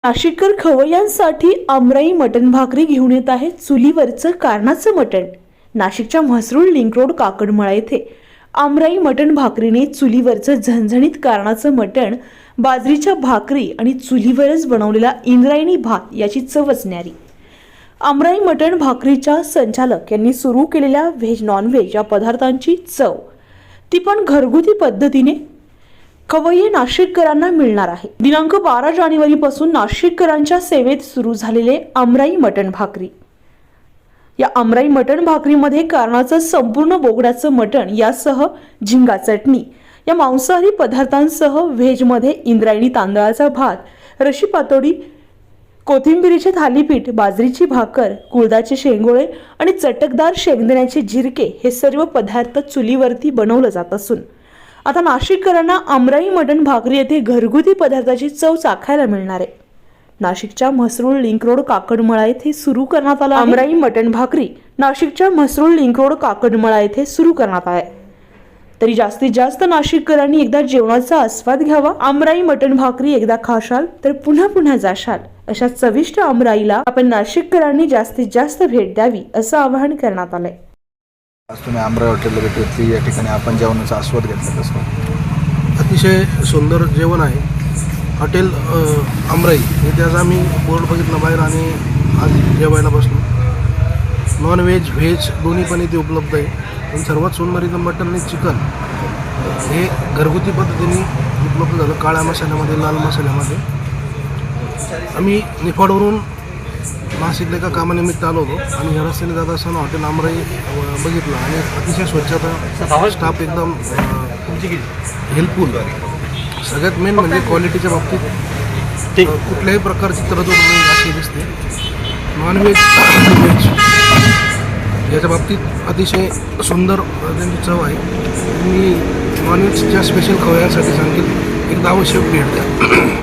नाशिककर खवय्यांसाठी आमराई मटण भाकरी घेऊन येत आहे चुलीवरचं कारणाचं मटण। नाशिकच्या म्हसरूळ लिंक रोड काकडमळा येथे आमराई मटण भाकरीने चुलीवरचं झणझणीत कारणाचं मटण, बाजरीच्या भाकरी आणि चुलीवरच बनवलेला इंद्रायणी भात याची चवच न्यारी। आमराई मटण भाकरीच्या संचालक यांनी सुरू केलेल्या व्हेज नॉनव्हेज या पदार्थांची चव, ती पण घरगुती पद्धतीने खवय्ये नाशिककरांना मिळणार आहे। दिनांक 12 जानेवारी पासून नाशिककरांच्या सेवेत सुरू झालेले आमराई मटण भाकरी, या आमराई मटण भाकरीमध्ये कारणाचं संपूर्ण बोकड्याचं मटण यासह झिंगा चटणी, या मांसाहारी पदार्थांसह व्हेजमध्ये इंद्रायणी तांदळाचा भात, रशी पातोडी, कोथिंबिरीचे थालीपीठ, बाजरीची भाकर, कुळदाचे शेंगोळे आणि चटकदार शेंगदाण्याचे झिरके हे सर्व पदार्थ चुलीवरती बनवले जात असून आता नाशिककरांना आमराई मटण भाकरी येथे घरगुती पदार्थाची चव चाखायला मिळणार आहे। नाशिकच्या म्हसरूळ लिंक रोड काकडमळा येथे सुरू करण्यात आला आमराई मटण भाकरी नाशिकच्या म्हसरूळ लिंक रोड काकडमळा येथे सुरू करण्यात आहे। तरी जास्तीत जास्त नाशिककरांनी एकदा जेवणाचा आस्वाद घ्यावा। आमराई मटण भाकरी एकदा खाशाल तर पुन्हा पुन्हा जाशाल अशा चविष्ट आमराईला आपण नाशिककरांनी जास्तीत जास्त भेट द्यावी असं आवाहन करण्यात आलंय। आज तुम्ही आमराई हॉटेलला भेट घेतली, या ठिकाणी आपण जेवणाचा आस्वाद घेतला। कसं अतिशय सुंदर जेवण आहे हॉटेल आमराई इथे। आज आम्ही बोर्ड बघितला बाहेर आणि आज जेवायला बसलो। नॉन व्हेज व्हेज दोन्ही पण इथे उपलब्ध आहे। पण सर्वात सुंदर इथं मटन आणि चिकन हे घरगुती पद्धतीने उपलब्ध झालं, काळ्या मसाल्यामध्ये, लाल मसाल्यामध्ये। आम्ही निफाडवरून नाशिकला एका कामानिमित्त आलो होतो आणि या रस्त्याने जात असताना हॉटेल आमराई बघितलं आणि अतिशय स्वच्छता, स्टाफ एकदम हेल्पफुल। सगळ्यात मेन म्हणजे क्वालिटीच्या बाबतीत कुठल्याही प्रकारची तरतूद नाही अशी दिसते। नॉनव्हेज व्हेज याच्या बाबतीत अतिशय सुंदर त्यांची चव आहे। मी नॉनव्हेजच्या स्पेशल खवय्यांसाठी सांगेल, एकदा अवश्य भेट द्या।